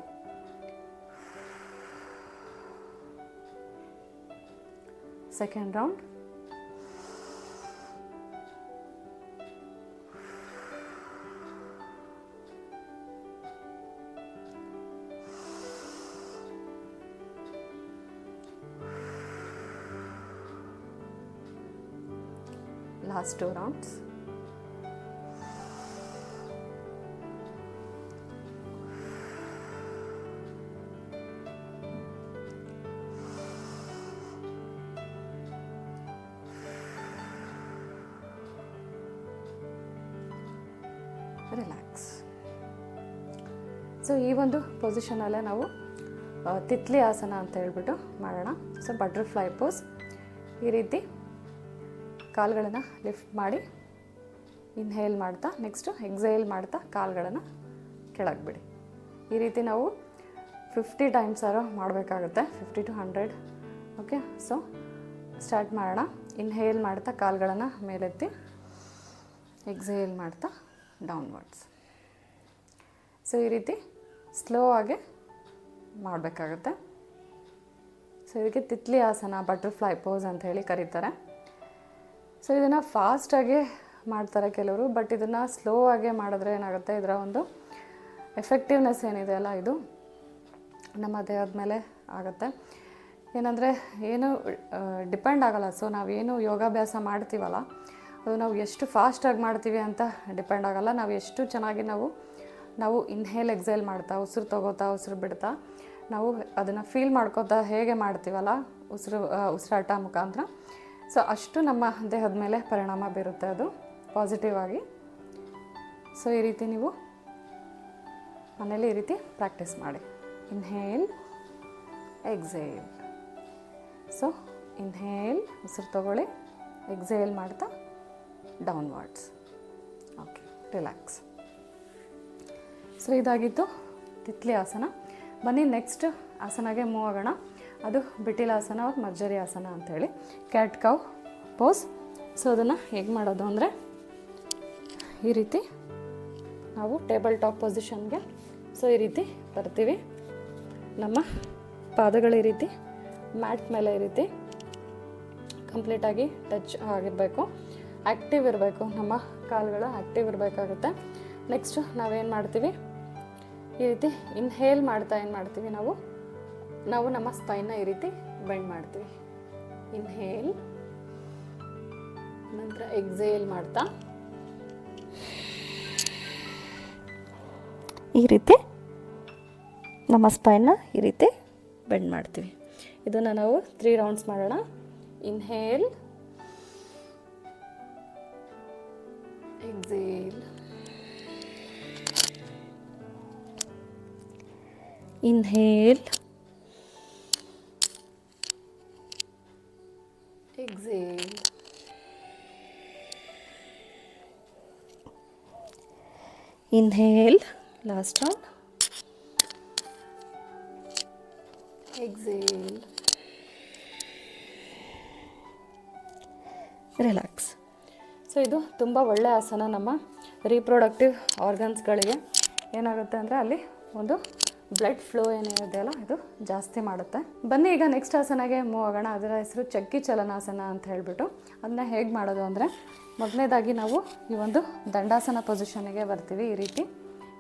Second round. Last 2 rounds. Relax. So ಈ ಒಂದು ಪೊಸಿಷನಲ್ಲೇ ನಾವು ತಿತ್ಲಿ ಆಸನ ಅಂತ ಹೇಳ್ಬಿಟ್ಟು ಮಾಡೋಣ. So butterfly pose. ಈ ರೀತಿ ಕಾಲುಗಳನ್ನು ಲಿಫ್ಟ್ ಮಾಡಿ ಇನ್ಹೇಲ್ ಮಾಡ್ತಾ, ನೆಕ್ಸ್ಟು ಎಕ್ಸೇಲ್ ಮಾಡ್ತಾ ಕಾಲುಗಳನ್ನು ಕೆಳಗೆ ಬಿಡಿ. ಈ ರೀತಿ ನಾವು 50 ಟೈಮ್ಸ್ ಮಾಡಬೇಕಾಗುತ್ತೆ, 50 to 100. ಓಕೆ, ಸೊ ಸ್ಟಾರ್ಟ್ ಮಾಡೋಣ. ಇನ್ಹೇಲ್ ಮಾಡ್ತಾ ಕಾಲುಗಳನ್ನು ಮೇಲೆತ್ತಿ, ಎಕ್ಸೇಲ್ ಮಾಡ್ತಾ ಡೌನ್ವರ್ಡ್ಸ್. ಸೊ ಈ ರೀತಿ ಸ್ಲೋ ಆಗಿ ಮಾಡಬೇಕಾಗುತ್ತೆ. ಸೊ ಇದಕ್ಕೆ ತಿತ್ಲಿ ಆಸನ, ಬಟರ್ಫ್ಲೈ ಪೋಸ್ ಅಂತ ಹೇಳಿ ಕರೀತಾರೆ. ಸೊ ಇದನ್ನು ಫಾಸ್ಟಾಗಿ ಮಾಡ್ತಾರೆ ಕೆಲವರು, ಬಟ್ ಇದನ್ನು ಸ್ಲೋ ಆಗಿ ಮಾಡಿದ್ರೆ ಏನಾಗುತ್ತೆ, ಇದರ ಒಂದು ಎಫೆಕ್ಟಿವ್ನೆಸ್ ಏನಿದೆ ಅಲ್ಲ, ಇದು ನಮ್ಮ ದೇಹದ ಮೇಲೆ ಆಗುತ್ತೆ. ಏನಂದರೆ ಏನು ಡಿಪೆಂಡ್ ಆಗೋಲ್ಲ. ಸೊ ನಾವೇನು ಯೋಗಾಭ್ಯಾಸ ಮಾಡ್ತೀವಲ್ಲ, ಅದು ನಾವು ಎಷ್ಟು ಫಾಸ್ಟಾಗಿ ಮಾಡ್ತೀವಿ ಅಂತ ಡಿಪೆಂಡ್ ಆಗೋಲ್ಲ. ನಾವು ಎಷ್ಟು ಚೆನ್ನಾಗಿ ನಾವು ಇನ್ಹೇಲ್ ಎಕ್ಸೇಲ್ ಮಾಡ್ತಾ, ಉಸಿರು ತೊಗೋತಾ, ಉಸಿರು ಬಿಡ್ತಾ, ನಾವು ಅದನ್ನು ಫೀಲ್ ಮಾಡ್ಕೋತಾ ಹೇಗೆ ಮಾಡ್ತೀವಲ್ಲ ಉಸಿರಾಟ ಮುಖಾಂತರ, ಸೊ ಅಷ್ಟು ನಮ್ಮ ದೇಹದ ಮೇಲೆ ಪರಿಣಾಮ ಬೀರುತ್ತೆ ಅದು ಪಾಸಿಟಿವ್ ಆಗಿ. ಸೊ ಈ ರೀತಿ ನೀವು ಮನೇಲಿ ಈ ರೀತಿ ಪ್ರಾಕ್ಟೀಸ್ ಮಾಡಿ. Inhale, exhale. ಸೊ ಇನ್ಹೇಲ್, ಉಸಿರು ತಗೊಳ್ಳಿ, ಎಕ್ಸೇಲ್ ಮಾಡ್ತಾ ಡೌನ್ವರ್ಡ್ಸ್. Okay, relax. ಸೊ ಇದಾಗಿತ್ತು ತಿತ್ಲಿ ಆಸನ. ಬನ್ನಿ ನೆಕ್ಸ್ಟ್ ಆಸನಗೆ ಮೂವ್ ಆಗೋಣ. ಅದು ಬಿಟಿಲಾಸನ ಅವ್ರ ಮರ್ಜರಿ ಆಸನ ಅಂಥೇಳಿ, ಕ್ಯಾಟ್ ಕೌ ಪೋಸ್. ಸೊ ಅದನ್ನು ಹೇಗೆ ಮಾಡೋದು ಅಂದರೆ, ಈ ರೀತಿ ನಾವು ಟೇಬಲ್ ಟಾಪ್ ಪೊಸಿಷನ್ಗೆ ಸೊ ಈ ರೀತಿ ಬರ್ತೀವಿ. ನಮ್ಮ ಪಾದಗಳು ಈ ರೀತಿ ಮ್ಯಾಟ್ ಮೇಲೆ ಈ ರೀತಿ ಕಂಪ್ಲೀಟಾಗಿ ಟಚ್ ಆಗಿರಬೇಕು, ಆ್ಯಕ್ಟಿವ್ ಇರಬೇಕು, ನಮ್ಮ ಕಾಲುಗಳು ಆ್ಯಕ್ಟಿವ್ ಇರಬೇಕಾಗುತ್ತೆ. ನೆಕ್ಸ್ಟು ನಾವೇನು ಮಾಡ್ತೀವಿ, ಈ ರೀತಿ ಇನ್ಹೇಲ್ ಮಾಡ್ತಾ ಏನು ಮಾಡ್ತೀವಿ, ನಾವು ನಮ್ಮ ಸ್ಪೈನ್ನ ಈ ರೀತಿ ಬೆಂಡ್ ಮಾಡ್ತೀವಿ. ಇನ್ಹೇಲ್, ನಂತರ ಎಕ್ಸೇಲ್ ಮಾಡ್ತಾ ಈ ರೀತಿ ನಮ್ಮ ಸ್ಪೈನ್ನ ಈ ರೀತಿ ಬೆಂಡ್ ಮಾಡ್ತೀವಿ. ಇದನ್ನು ನಾವು 3 ರೌಂಡ್ಸ್ ಮಾಡೋಣ. Inhale, exhale, inhale, exhale, inhale, last one, exhale, relax. So ಇದು ತುಂಬ ಒಳ್ಳೆಯ ಆಸನ. ನಮ್ಮ ರೀಪ್ರೊಡಕ್ಟಿವ್ ಆರ್ಗನ್ಸ್ಗಳಿಗೆ ಏನಾಗುತ್ತೆ ಅಂದರೆ ಅಲ್ಲಿ ಒಂದು ಬ್ಲಡ್ ಫ್ಲೋ ಏನಿದೆಯಲ್ಲ ಇದು ಜಾಸ್ತಿ ಮಾಡುತ್ತೆ. ಬನ್ನಿ ಈಗ ನೆಕ್ಸ್ಟ್ ಆಸನಗೆ ಮೂವ್ ಆಗೋಣ. ಅದರ ಹೆಸರು ಚಕ್ಕಿ ಚಲನಾಸನ ಅಂತ ಹೇಳಿಬಿಟ್ಟು. ಅದನ್ನ ಹೇಗೆ ಮಾಡೋದು ಅಂದರೆ, ಮೊದಲನೇದಾಗಿ ನಾವು ಈ ಒಂದು ದಂಡಾಸನ ಪೊಸಿಷನ್ಗೆ ಬರ್ತೀವಿ ಈ ರೀತಿ.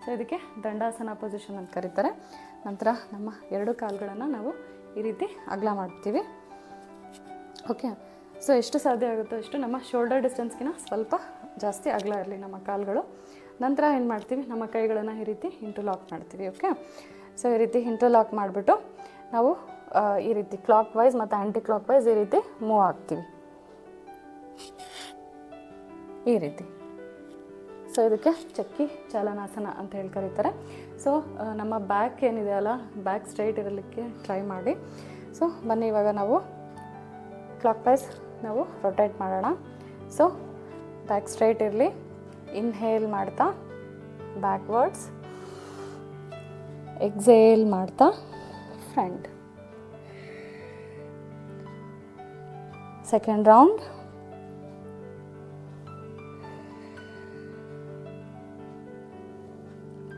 ಸೊ ಇದಕ್ಕೆ ದಂಡಾಸನ ಪೊಸಿಷನ್ ಅಂತ ಕರೀತಾರೆ. ನಂತರ ನಮ್ಮ 2 ಕಾಲುಗಳನ್ನು ನಾವು ಈ ರೀತಿ ಅಗಲ ಮಾಡ್ತೀವಿ. ಓಕೆ, ಸೊ ಎಷ್ಟು ಸಾಧ್ಯ ಆಗುತ್ತೋ ಅಷ್ಟು ನಮ್ಮ ಶೋಲ್ಡರ್ ಡಿಸ್ಟೆನ್ಸ್ಗಿನ ಸ್ವಲ್ಪ ಜಾಸ್ತಿ ಅಗಲ ಇರಲಿ ನಮ್ಮ ಕಾಲುಗಳು. ನಂತರ ಏನು ಮಾಡ್ತೀವಿ, ನಮ್ಮ ಕೈಗಳನ್ನು ಈ ರೀತಿ ಇಂಟರ್ಲಾಕ್ ಮಾಡ್ತೀವಿ. ಓಕೆ, ಸೊ ಈ ರೀತಿ ಇಂಟರ್ಲಾಕ್ ಮಾಡಿಬಿಟ್ಟು ನಾವು ಈ ರೀತಿ ಕ್ಲಾಕ್ ವೈಸ್ ಮತ್ತು ಆ್ಯಂಟಿ ಕ್ಲಾಕ್ ವೈಸ್ ಈ ರೀತಿ ಮೂವ್ ಆಗ್ತೀವಿ ಈ ರೀತಿ. ಸೊ ಇದಕ್ಕೆ ಚಕ್ಕಿ ಚಾಲನಾಸನ ಅಂತ ಹೇಳಿ ಕರೀತಾರೆ. ಸೊ ನಮ್ಮ ಬ್ಯಾಕ್ ಏನಿದೆ ಅಲ್ಲ, ಬ್ಯಾಕ್ ಸ್ಟ್ರೈಟ್ ಇರಲಿಕ್ಕೆ ಟ್ರೈ ಮಾಡಿ. ಸೊ ಬನ್ನಿ ಇವಾಗ ನಾವು ಕ್ಲಾಕ್ ವೈಸ್ ನಾವು ರೊಟೇಟ್ ಮಾಡೋಣ. ಸೊ ಬ್ಯಾಕ್ ಸ್ಟ್ರೈಟ್ ಇರಲಿ. ಇನ್ಹೇಲ್ ಮಾಡ್ತಾ ಬ್ಯಾಕ್ವರ್ಡ್ಸ್, ಎಕ್ಸೇಲ್ ಮಾಡ್ತಾ front. Second round.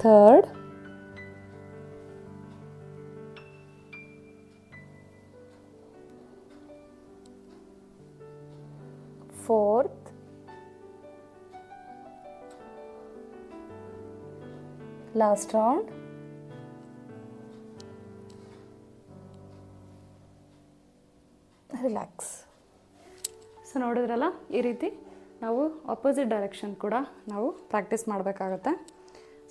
Third. Fourth. Last round. Relax. So ನೋಡಿದ್ರಲ್ಲ, ಈ ರೀತಿ ನಾವು ಆಪೋಸಿಟ್ ಡೈರೆಕ್ಷನ್ ಕೂಡ ನಾವು ಪ್ರಾಕ್ಟೀಸ್ ಮಾಡಬೇಕಾಗತ್ತೆ.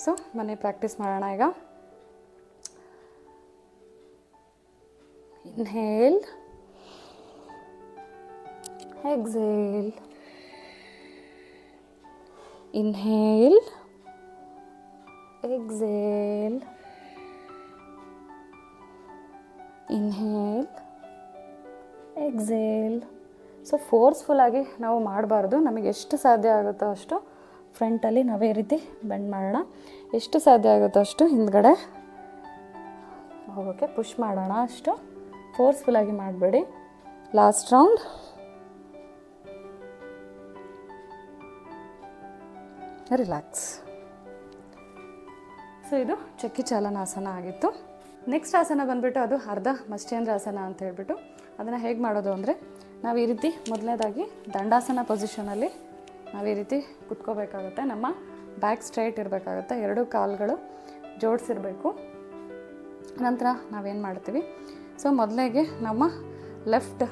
ಸೊ ಬನ್ನಿ ಪ್ರಾಕ್ಟೀಸ್ ಮಾಡೋಣ ಈಗ. Inhale, exhale, inhale, exhale, inhale, exhale. So ಫೋರ್ಸ್ಫುಲ್ಲಾಗಿ ನಾವು ಮಾಡಬಾರ್ದು. ನಮಗೆ ಎಷ್ಟು ಸಾಧ್ಯ ಆಗುತ್ತೋ ಅಷ್ಟು ಫ್ರಂಟಲ್ಲಿ ನಾವೇ ರೀತಿ ಬೆಂಡ್ ಮಾಡೋಣ. ಎಷ್ಟು ಸಾಧ್ಯ ಆಗುತ್ತೋ ಅಷ್ಟು ಹಿಂದ್ಗಡೆ ಹೋಗೋಕ್ಕೆ ಪುಷ್ ಮಾಡೋಣ. ಅಷ್ಟು ಫೋರ್ಸ್ಫುಲ್ಲಾಗಿ ಮಾಡಬೇಡಿ. Last round. ರಿಲ್ಯಾಕ್ಸ್. ಸೊ ಇದು ಚಕ್ಕಿ ಚಾಲನಾಸನ ಆಗಿತ್ತು. ನೆಕ್ಸ್ಟ್ ಆಸನ ಬಂದುಬಿಟ್ಟು ಅದು ಅರ್ಧ ಮತ್ಸ್ಯೇಂದ್ರಾಸನ ಅಂತ ಹೇಳ್ಬಿಟ್ಟು ಅದನ್ನು ಹೇಗೆ ಮಾಡೋದು ಅಂದರೆ, ನಾವು ಈ ರೀತಿ ಮೊದಲನೇದಾಗಿ ದಂಡಾಸನ ಪೊಸಿಷನಲ್ಲಿ ನಾವು ಈ ರೀತಿ ಕುತ್ಕೋಬೇಕಾಗುತ್ತೆ. ನಮ್ಮ ಬ್ಯಾಕ್ ಸ್ಟ್ರೈಟ್ ಇರಬೇಕಾಗುತ್ತೆ. ಎರಡೂ ಕಾಲುಗಳು ಜೋಡಿಸಿರಬೇಕು. ನಂತರ ನಾವೇನು ಮಾಡ್ತೀವಿ, ಸೊ ಮೊದಲಿಗೆ ನಮ್ಮ ಲೆಫ್ಟ್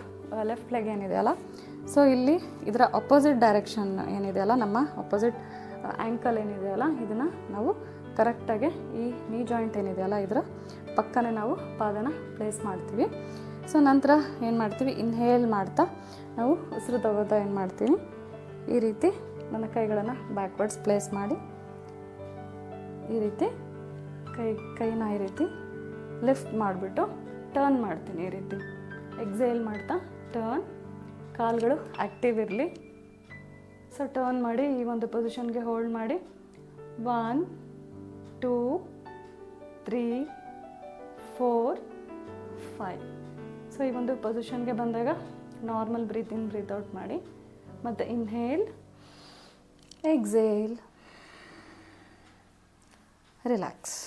ಲೆಗ್ ಏನಿದೆಯಲ್ಲ, ಸೊ ಇಲ್ಲಿ ಇದರ ಅಪೋಸಿಟ್ ಡೈರೆಕ್ಷನ್ ಏನಿದೆಯಲ್ಲ, ನಮ್ಮ ಅಪೋಸಿಟ್ ಆ್ಯಂಕಲ್ ಏನಿದೆಯಲ್ಲ, ಇದನ್ನು ನಾವು ಕರೆಕ್ಟಾಗಿ ಈ ನೀ ಜಾಯಿಂಟ್ ಏನಿದೆಯಲ್ಲ ಇದರ ಪಕ್ಕನೇ ನಾವು ಪಾದನ ಪ್ಲೇಸ್ ಮಾಡ್ತೀವಿ. ಸೊ ನಂತರ ಏನು ಮಾಡ್ತೀವಿ, ಇನ್ಹೇಲ್ ಮಾಡ್ತಾ ನಾವು ಉಸಿರು ತಗೋತಾ ಏನು ಮಾಡ್ತೀವಿ, ಈ ರೀತಿ ನನ್ನ ಕೈಗಳನ್ನು ಬ್ಯಾಕ್ವರ್ಡ್ಸ್ ಪ್ಲೇಸ್ ಮಾಡಿ ಈ ರೀತಿ ಕೈನ ಈ ರೀತಿ ಲಿಫ್ಟ್ ಮಾಡಿಬಿಟ್ಟು ಟರ್ನ್ ಮಾಡ್ತೀನಿ. ಈ ರೀತಿ ಎಕ್ಸೇಲ್ ಮಾಡ್ತಾ ಟರ್ನ್, ಕಾಲುಗಳು ಆ್ಯಕ್ಟಿವ್ ಇರಲಿ. ಸೊ ಟರ್ನ್ ಮಾಡಿ ಈ ಒಂದು ಪೊಸಿಷನ್ಗೆ ಹೋಲ್ಡ್ ಮಾಡಿ 1 2 3 4 5. ಸೊ ಈ ಒಂದು ಪೊಸಿಷನ್ಗೆ ಬಂದಾಗ normal breath in breath out ಮಾಡಿ. ಮತ್ತು ಇನ್ಹೇಲ್, ಎಕ್ಸೇಲ್, ರಿಲ್ಯಾಕ್ಸ್.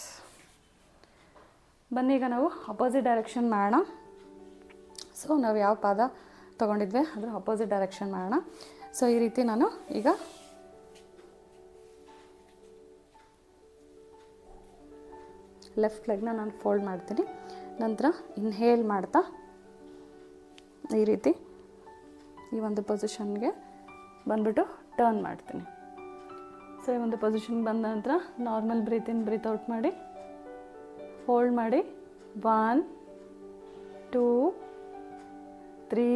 ಬನ್ನಿ ಈಗ ನಾವು ಅಪೋಸಿಟ್ ಡೈರೆಕ್ಷನ್ ಮಾಡೋಣ. ಸೊ ನಾವು ಯಾವ ಪಾದ ತೊಗೊಂಡಿದ್ವಿ ಅದರ ಅಪೋಸಿಟ್ ಡೈರೆಕ್ಷನ್ ಮಾಡೋಣ. ಸೊ ಈ ರೀತಿ ನಾನು ಈಗ ಲೆಫ್ಟ್ ಲೆಗ್ನ ನಾನು ಫೋಲ್ಡ್ ಮಾಡ್ತೀನಿ. ನಂತರ ಇನ್ಹೇಲ್ ಮಾಡ್ತಾ ಈ ರೀತಿ ಈ ಒಂದು ಪೊಸಿಷನ್ಗೆ ಬಂದ್ಬಿಟ್ಟು ಟರ್ನ್ ಮಾಡ್ತೀನಿ. ಸೊ ಈ ಒಂದು ಪೊಸಿಷನ್ಗೆ ಬಂದ ನಂತರ normal breath in breath out ಮಾಡಿ ಹೋಲ್ಡ್ ಮಾಡಿ 1 2 3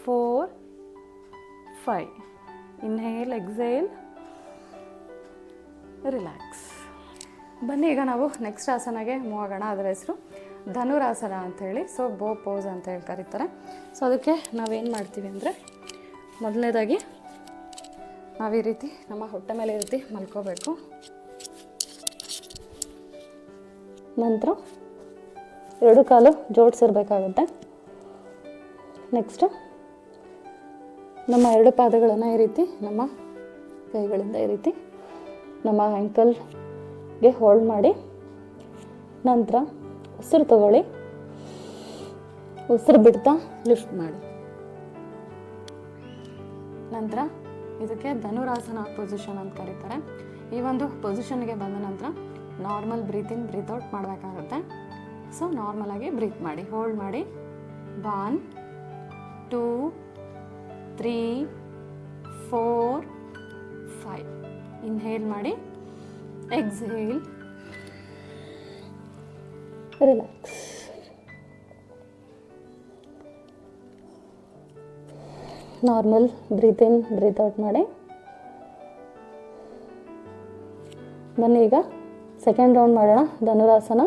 4 5. Inhale, exhale, relax. ಬನ್ನಿ ಈಗ ನಾವು ನೆಕ್ಸ್ಟ್ ಆಸನಗೆ ಮೂವ್ ಆಗೋಣ. ಅದರ ಹೆಸರು ಧನುರಾಸನ ಅಂಥೇಳಿ, ಸೊ ಬೋ ಪೋಸ್ ಅಂತ ಹೇಳಿ ಕರೀತಾರೆ. ಸೊ ಅದಕ್ಕೆ ನಾವೇನು ಮಾಡ್ತೀವಿ ಅಂದರೆ, ಮೊದಲನೇದಾಗಿ ನಾವು ಈ ರೀತಿ ನಮ್ಮ ಹೊಟ್ಟೆ ಮೇಲೆ ಈ ರೀತಿ ಮಲ್ಕೋಬೇಕು. ನಂತರ ಎರಡು ಕಾಲು ಜೋಡಿಸಿರ್ಬೇಕಾಗುತ್ತೆ. ನೆಕ್ಸ್ಟ್ ನಮ್ಮ ಎರಡು ಪಾದಗಳನ್ನು ಈ ರೀತಿ ನಮ್ಮ ಕೈಗಳಿಂದ ಈ ರೀತಿ ನಮ್ಮ ಆ್ಯಂಕಲ್ಗೆ ಹೋಲ್ಡ್ ಮಾಡಿ, ನಂತರ ಉಸಿರು ತಗೊಳ್ಳಿ. ಉಸಿರು ಬಿಡ್ತಾ ಲಿಫ್ಟ್ ಮಾಡಿ. ನಂತರ ಇದಕ್ಕೆ ಧನುರಾಸನ ಪೊಸಿಷನ್ ಅಂತ ಕರೀತಾರೆ. ಈ ಒಂದು ಪೊಸಿಷನ್ಗೆ ಬಂದ ನಂತರ normal breath in breath out ಮಾಡಬೇಕಾಗುತ್ತೆ. ಸೊ ನಾರ್ಮಲಾಗಿ ಬ್ರೀತ್ ಮಾಡಿ, ಹೋಲ್ಡ್ ಮಾಡಿ 1 2 3 4 5. ಇನ್ಹೇಲ್ ಮಾಡಿ, exhale, relax. Normal breath in breath out ಮಾಡಿ. ಬನ್ನಿ ಈಗ ಸೆಕೆಂಡ್ ರೌಂಡ್ ಮಾಡೋಣ. ಧನುರಾಸನ.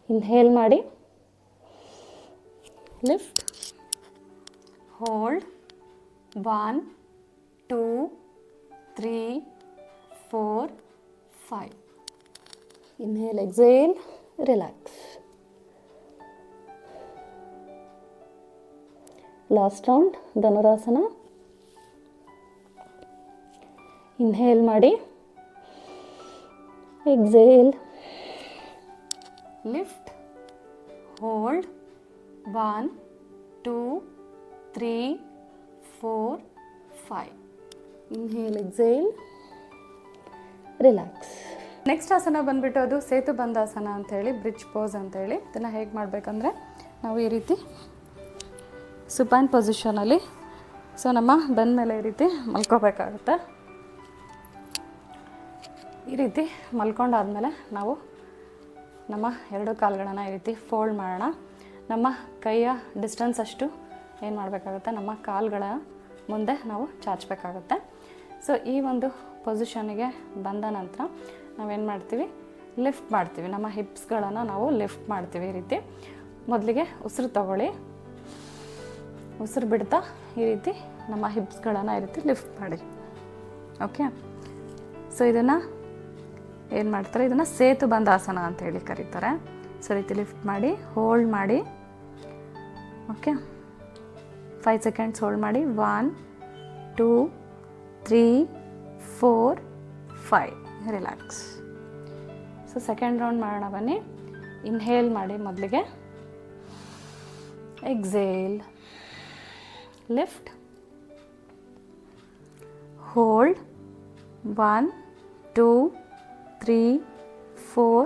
ಇನ್ಹೇಲ್ ಮಾಡಿ, lift, hold 1 2 3 4 5. Inhale, exhale, relax. Last round Dhanurasana. Inhale ಮಾಡಿ, exhale, lift, hold 1 2 3 4 5. Inhale, exhale, relax. Next ಆಸನ ಬಂದುಬಿಟ್ಟು ಅದು ಸೇತು ಬಂದಾಸನ ಅಂಥೇಳಿ, ಬ್ರಿಡ್ಜ್ ಪೋಸ್ ಅಂಥೇಳಿ. ಇದನ್ನು ಹೇಗೆ ಮಾಡಬೇಕಂದ್ರೆ, ನಾವು ಈ ರೀತಿ ಸುಪೈನ್ ಪೊಸಿಷನಲ್ಲಿ, ಸೊ ನಮ್ಮ ಬೆನ್ನ ಮೇಲೆ ಈ ರೀತಿ ಮಲ್ಕೋಬೇಕಾಗುತ್ತೆ. ಈ ರೀತಿ ಮಲ್ಕೊಂಡಾದಮೇಲೆ ನಾವು ನಮ್ಮ ಎರಡು ಕಾಲುಗಳನ್ನು ಈ ರೀತಿ ಫೋಲ್ಡ್ ಮಾಡೋಣ. ನಮ್ಮ ಕೈಯ ಡಿಸ್ಟೆನ್ಸ್ ಅಷ್ಟು ಏನು ಮಾಡಬೇಕಾಗುತ್ತೆ, ನಮ್ಮ ಕಾಲುಗಳ ಮುಂದೆ ನಾವು ಚಾಚಬೇಕಾಗುತ್ತೆ. ಸೊ ಈ ಒಂದು ಪೊಸಿಷನ್ಗೆ ಬಂದ ನಂತರ ನಾವೇನು ಮಾಡ್ತೀವಿ, ಲಿಫ್ಟ್ ಮಾಡ್ತೀವಿ. ನಮ್ಮ ಹಿಪ್ಸ್ಗಳನ್ನು ನಾವು ಲಿಫ್ಟ್ ಮಾಡ್ತೀವಿ. ಈ ರೀತಿ ಮೊದಲಿಗೆ ಉಸಿರು ತಗೊಳ್ಳಿ. ಉಸಿರು ಬಿಡ್ತಾ ಈ ರೀತಿ ನಮ್ಮ ಹಿಪ್ಸ್ಗಳನ್ನು ಈ ರೀತಿ ಲಿಫ್ಟ್ ಮಾಡಿ. ಓಕೆ, ಸೊ ಇದನ್ನು ಏನು ಮಾಡ್ತಾರೆ, ಇದನ್ನು ಸೇತುಬಂಧಾಸನ ಅಂತ ಹೇಳಿ ಕರೀತಾರೆ. ಸೊ ರೀತಿ ಲಿಫ್ಟ್ ಮಾಡಿ, ಹೋಲ್ಡ್ ಮಾಡಿ. ಓಕೆ, 5 ಸೆಕೆಂಡ್ಸ್ ಹೋಲ್ಡ್ ಮಾಡಿ. 1 2 3 4 5 ರಿಲ್ಯಾಕ್ಸ್. ಸೊ ಸೆಕೆಂಡ್ ರೌಂಡ್ ಮಾಡೋಣ ಬನ್ನಿ. ಇನ್ಹೇಲ್ ಮಾಡಿ ಮೊದಲಿಗೆ, exhale, lift, hold. 1 2 3 4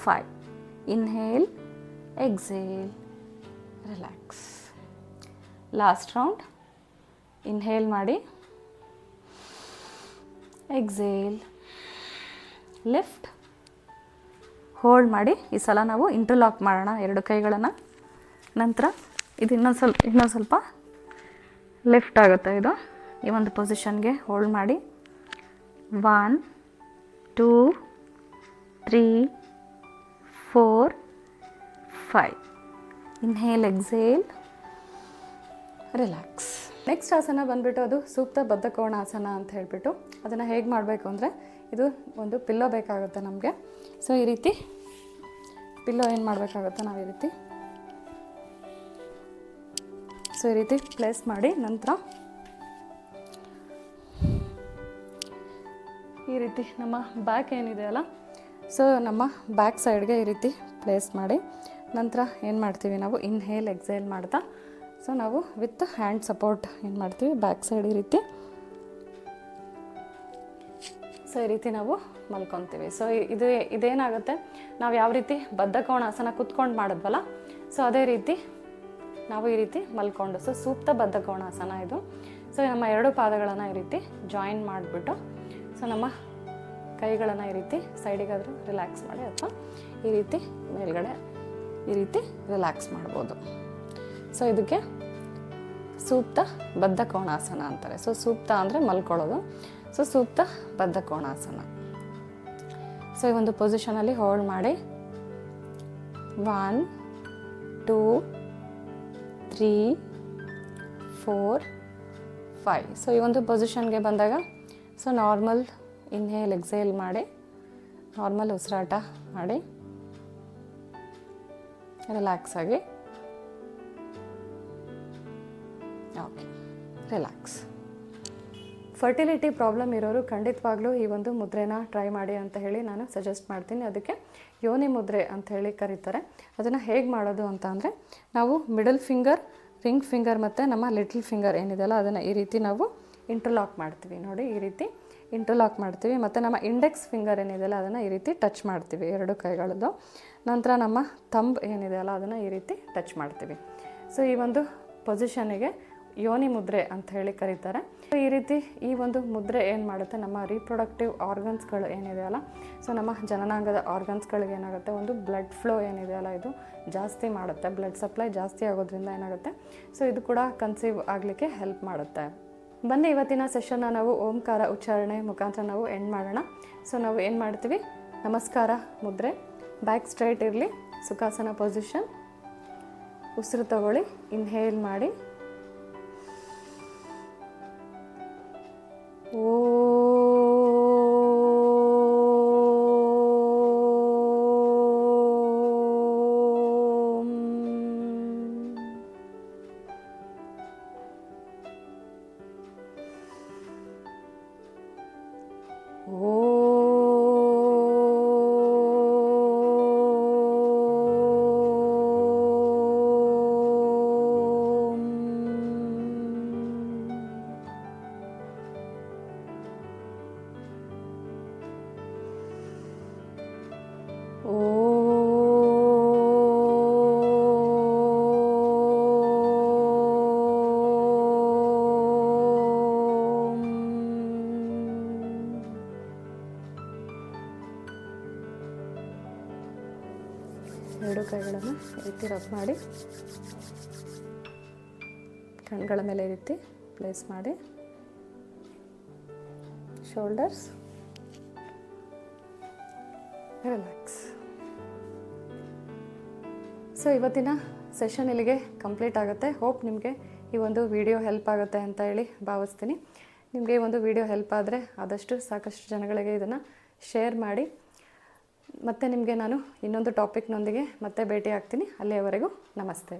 5. Inhale, exhale, relax. Last round. Inhale ಮಾಡಿ, exhale, lift, ಹೋಲ್ಡ್ ಮಾಡಿ. ಈ ಸಲ ನಾವು ಇಂಟರ್ಲಾಕ್ ಮಾಡೋಣ ಎರಡು ಕೈಗಳನ್ನು. ನಂತರ ಇದು ಇನ್ನೊಂದು ಸ್ವಲ್ಪ ಲಿಫ್ಟ್ ಆಗುತ್ತೆ. ಇದು ಈ ಒಂದು ಪೊಸಿಷನ್ಗೆ ಹೋಲ್ಡ್ ಮಾಡಿ. 1 2 3 4 5. Inhale, exhale, relax. ನೆಕ್ಸ್ಟ್ ಆಸನ ಬಂದುಬಿಟ್ಟು ಅದು ಸೂಕ್ತ ಬದ್ಧಕೋಣಾಸನ ಅಂತ ಹೇಳಿಬಿಟ್ಟು, ಅದನ್ನು ಹೇಗೆ ಮಾಡಬೇಕು ಅಂದರೆ, ಇದು ಒಂದು ಪಿಲ್ಲೋ ಬೇಕಾಗುತ್ತೆ ನಮಗೆ. ಸೊ ಈ ರೀತಿ ಪಿಲ್ಲೋ ಏನು ಮಾಡಬೇಕಾಗುತ್ತೆ, ನಾವು ಈ ರೀತಿ ಪ್ಲೇಸ್ ಮಾಡಿ, ನಂತರ ಈ ರೀತಿ ನಮ್ಮ ಬ್ಯಾಕ್ ಏನಿದೆಯಲ್ಲ, ಸೊ ನಮ್ಮ ಬ್ಯಾಕ್ ಸೈಡ್ಗೆ ಈ ರೀತಿ ಪ್ಲೇಸ್ ಮಾಡಿ, ನಂತರ ಏನು ಮಾಡ್ತೀವಿ ನಾವು, ಇನ್ಹೇಲ್ ಎಕ್ಸೇಲ್ ಮಾಡ್ತಾ, ಸೊ ನಾವು ವಿತ್ ಹ್ಯಾಂಡ್ ಸಪೋರ್ಟ್ ಏನು ಮಾಡ್ತೀವಿ, ಬ್ಯಾಕ್ ಸೈಡ್ ಈ ರೀತಿ, ಸೊ ಈ ರೀತಿ ನಾವು ಮಲ್ಕೊತೀವಿ. ಸೊ ಇದೇನಾಗುತ್ತೆ, ನಾವು ಯಾವ ರೀತಿ ಬದ್ಧಕೋಣಾಸನ ಕುತ್ಕೊಂಡು ಮಾಡಿದ್ವಲ್ಲ, ಸೊ ಅದೇ ರೀತಿ ನಾವು ಈ ರೀತಿ ಮಲ್ಕೊಂಡು, ಸೊ ಸೂಕ್ತ ಬದ್ಧಕೋಣಾಸನ ಇದು. ಸೊ ನಮ್ಮ ಎರಡು ಪಾದಗಳನ್ನು ಈ ರೀತಿ ಜಾಯಿನ್ ಮಾಡಿಬಿಟ್ಟು, ಸೊ ನಮ್ಮ ಕೈಗಳನ್ನು ಈ ರೀತಿ ಸೈಡಿಗಾದರೂ ರಿಲ್ಯಾಕ್ಸ್ ಮಾಡಿ, ಅಥವಾ ಈ ರೀತಿ ಮೇಲ್ಗಡೆ ಈ ರೀತಿ ರಿಲ್ಯಾಕ್ಸ್ ಮಾಡ್ಬೋದು. ಸೊ ಇದಕ್ಕೆ ಸೂಕ್ತ ಬದ್ಧಕೋಣಾಸನ ಅಂತಾರೆ. ಸೊ ಸೂಕ್ತ ಅಂದರೆ ಮಲ್ಕೊಳ್ಳೋದು, ಸೊ ಸೂಕ್ತ ಬದ್ಧಕೋಣಾಸನ. ಸೊ ಈ ಒಂದು ಪೊಸಿಷನಲ್ಲಿ ಹೋಲ್ಡ್ ಮಾಡಿ. 1 2 3 4 5. ಸೊ ಈ ಒಂದು ಪೊಸಿಷನ್ಗೆ ಬಂದಾಗ, ಸೊ ನಾರ್ಮಲ್ ಇನ್ಹೇಲ್ ಎಕ್ಸೇಲ್ ಮಾಡಿ, ನಾರ್ಮಲ್ ಉಸಿರಾಟ ಮಾಡಿ, ರಿಲ್ಯಾಕ್ಸ್ ಆಗಿ. Okay, relax. ಫರ್ಟಿಲಿಟಿ ಪ್ರಾಬ್ಲಮ್ ಇರೋರು ಖಂಡಿತವಾಗ್ಲೂ ಈ ಒಂದು ಮುದ್ರೆನ ಟ್ರೈ ಮಾಡಿ ಅಂತ ಹೇಳಿ ನಾನು ಸಜೆಸ್ಟ್ ಮಾಡ್ತೀನಿ. ಅದಕ್ಕೆ ಯೋನಿ ಮುದ್ರೆ ಅಂತ ಹೇಳಿ ಕರೀತಾರೆ. ಅದನ್ನು ಹೇಗೆ ಮಾಡೋದು ಅಂತ ಅಂದರೆ, ನಾವು ಮಿಡಲ್ ಫಿಂಗರ್, ರಿಂಗ್ ಫಿಂಗರ್ ಮತ್ತು ನಮ್ಮ ಲಿಟಲ್ ಫಿಂಗರ್ ಏನಿದೆಯಲ್ಲ, ಅದನ್ನು ಈ ರೀತಿ ನಾವು ಇಂಟರ್ಲಾಕ್ ಮಾಡ್ತೀವಿ. ನೋಡಿ, ಈ ರೀತಿ ಇಂಟರ್ಲಾಕ್ ಮಾಡ್ತೀವಿ. ಮತ್ತು ನಮ್ಮ ಇಂಡೆಕ್ಸ್ ಫಿಂಗರ್ ಏನಿದೆಯಲ್ಲ, ಅದನ್ನು ಈ ರೀತಿ ಟಚ್ ಮಾಡ್ತೀವಿ ಎರಡು ಕೈಗಳದ್ದು. ನಂತರ ನಮ್ಮ ಥಂಬ್ ಏನಿದೆಯಲ್ಲ, ಅದನ್ನು ಈ ರೀತಿ ಟಚ್ ಮಾಡ್ತೀವಿ. ಸೊ ಈ ಒಂದು ಪೊಸಿಷನಿಗೆ ಯೋನಿ ಮುದ್ರೆ ಅಂತ ಹೇಳಿ ಕರೀತಾರೆ. ಈ ರೀತಿ ಈ ಒಂದು ಮುದ್ರೆ ಏನು ಮಾಡುತ್ತೆ, ನಮ್ಮ ರೀಪ್ರೊಡಕ್ಟಿವ್ ಆರ್ಗನ್ಸ್ಗಳು ಏನಿದೆಯಲ್ಲ, ಸೊ ನಮ್ಮ ಜನನಾಂಗದ ಆರ್ಗನ್ಸ್ಗಳಿಗೆ ಏನಾಗುತ್ತೆ, ಒಂದು ಬ್ಲಡ್ ಫ್ಲೋ ಏನಿದೆಯಲ್ಲ, ಇದು ಜಾಸ್ತಿ ಮಾಡುತ್ತೆ. ಬ್ಲಡ್ ಸಪ್ಲೈ ಜಾಸ್ತಿ ಆಗೋದ್ರಿಂದ ಏನಾಗುತ್ತೆ, ಸೊ ಇದು ಕೂಡ ಕನ್ಸೀವ್ ಆಗಲಿಕ್ಕೆ ಹೆಲ್ಪ್ ಮಾಡುತ್ತೆ. ಬನ್ನಿ, ಇವತ್ತಿನ ಸೆಷನ್ನ ನಾವು ಓಂಕಾರ ಉಚ್ಚಾರಣೆ ಮುಖಾಂತರ ನಾವು ಎಂಡ್ ಮಾಡೋಣ. ಸೊ ನಾವು ಏನು ಮಾಡ್ತೀವಿ, ನಮಸ್ಕಾರ ಮುದ್ರೆ, ಬ್ಯಾಕ್ ಸ್ಟ್ರೈಟ್ ಇರಲಿ, ಸುಖಾಸನ ಪೊಸಿಷನ್. ಉಸಿರು ತಗೊಳ್ಳಿ, ಇನ್ಹೇಲ್ ಮಾಡಿ, ಎರಡು ಕೈಗಳನ್ನು ಈ ರೀತಿ ರಬ್ ಮಾಡಿ, ಕಣ್ಗಳ ಮೇಲೆ ಈ ರೀತಿ ಪ್ಲೇಸ್ ಮಾಡಿ, ಶೋಲ್ಡರ್ಸ್, ರಿಲ್ಯಾಕ್ಸ್. ಸೊ ಇವತ್ತಿನ ಸೆಷನ್ ಇಲ್ಲಿಗೆ ಕಂಪ್ಲೀಟ್ ಆಗುತ್ತೆ. ಹೋಪ್ ನಿಮಗೆ ಈ ಒಂದು ವಿಡಿಯೋ ಹೆಲ್ಪ್ ಆಗುತ್ತೆ ಅಂತ ಹೇಳಿ ಭಾವಿಸ್ತೀನಿ. ನಿಮಗೆ ಈ ಒಂದು ವಿಡಿಯೋ ಹೆಲ್ಪ್ ಆದರೆ ಆದಷ್ಟು ಸಾಕಷ್ಟು ಜನಗಳಿಗೆ ಇದನ್ನು ಶೇರ್ ಮಾಡಿ. ಮತ್ತು ನಿಮಗೆ ನಾನು ಇನ್ನೊಂದು ಟಾಪಿಕ್ನೊಂದಿಗೆ ಮತ್ತೆ ಭೇಟಿ ಆಗ್ತೀನಿ. ಅಲ್ಲಿಯವರೆಗೂ ನಮಸ್ತೆ.